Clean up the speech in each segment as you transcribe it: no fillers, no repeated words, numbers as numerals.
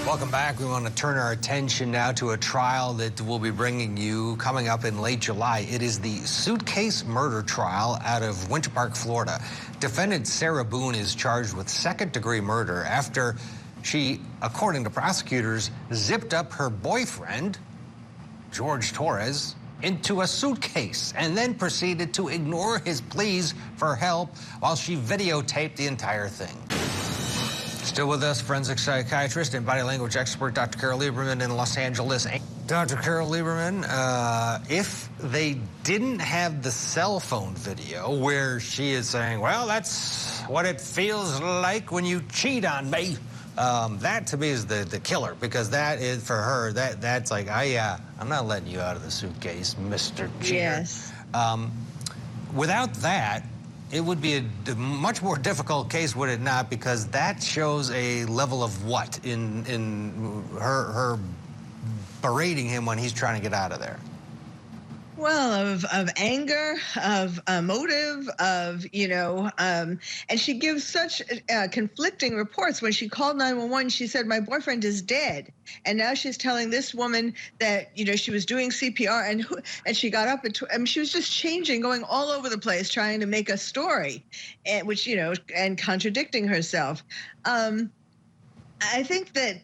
Welcome back. We want to turn our attention now to a trial that we'll be bringing you coming up in late July. It is the Suitcase murder trial out of Winter Park, Florida. Defendant Sarah Boone is charged with second-degree murder after she, according to prosecutors, zipped up her boyfriend, George Torres, into a suitcase and then proceeded to ignore his pleas for help while she videotaped the entire thing. Still with us, forensic psychiatrist and body language expert Dr. Carole Lieberman in Los Angeles. Dr. Carole Lieberman, if they didn't have the cell phone video where she is saying, well, that's what it feels like when you cheat on me, that to me is the killer, because that is, for her, that's like, I'm not letting you out of the suitcase, Mr. Cheater. Yes. Without that, it would be a much more difficult case, would it not? Because that shows a level of what in her berating him when he's trying to get out of there. Well, of anger, of motive, of, and she gives such conflicting reports. When she called 911, she said, my boyfriend is dead. And now she's telling this woman that, she was doing CPR and she got up and she was just changing, going all over the place, trying to make a story, and and contradicting herself. I think that,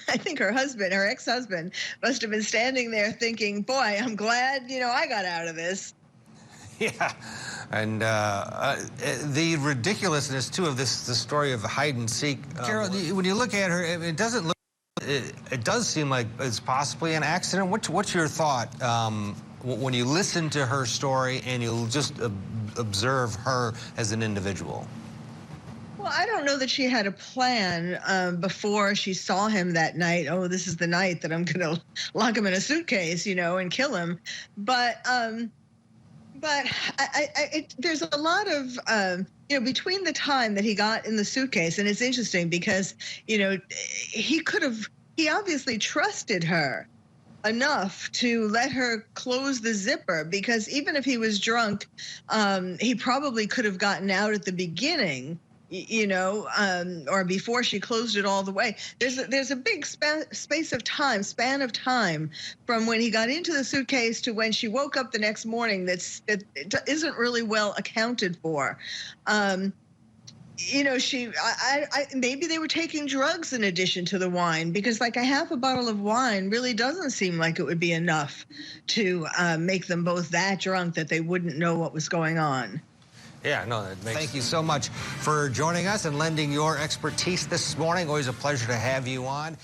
I think her husband, her ex-husband, must have been standing there thinking, boy, I'm glad, I got out of this. Yeah, and the ridiculousness, too, of the story of hide and seek. Carole, when you look at her, it doesn't look, it does seem like it's possibly an accident. What's your thought when you listen to her story and you just observe her as an individual? Well, I don't know that she had a plan before she saw him that night. Oh, this is the night that I'm going to lock him in a suitcase, and kill him. But there's a lot of, between the time that he got in the suitcase, and it's interesting because, he obviously trusted her enough to let her close the zipper, because even if he was drunk, he probably could have gotten out at the beginning, or before she closed it all the way. There's a big span of time from when he got into the suitcase to when she woke up the next morning that isn't really well accounted for. Maybe they were taking drugs in addition to the wine, because like a half a bottle of wine really doesn't seem like it would be enough to make them both that drunk that they wouldn't know what was going on. Yeah, no, that makes... Thank you so much for joining us and lending your expertise this morning. Always a pleasure to have you on.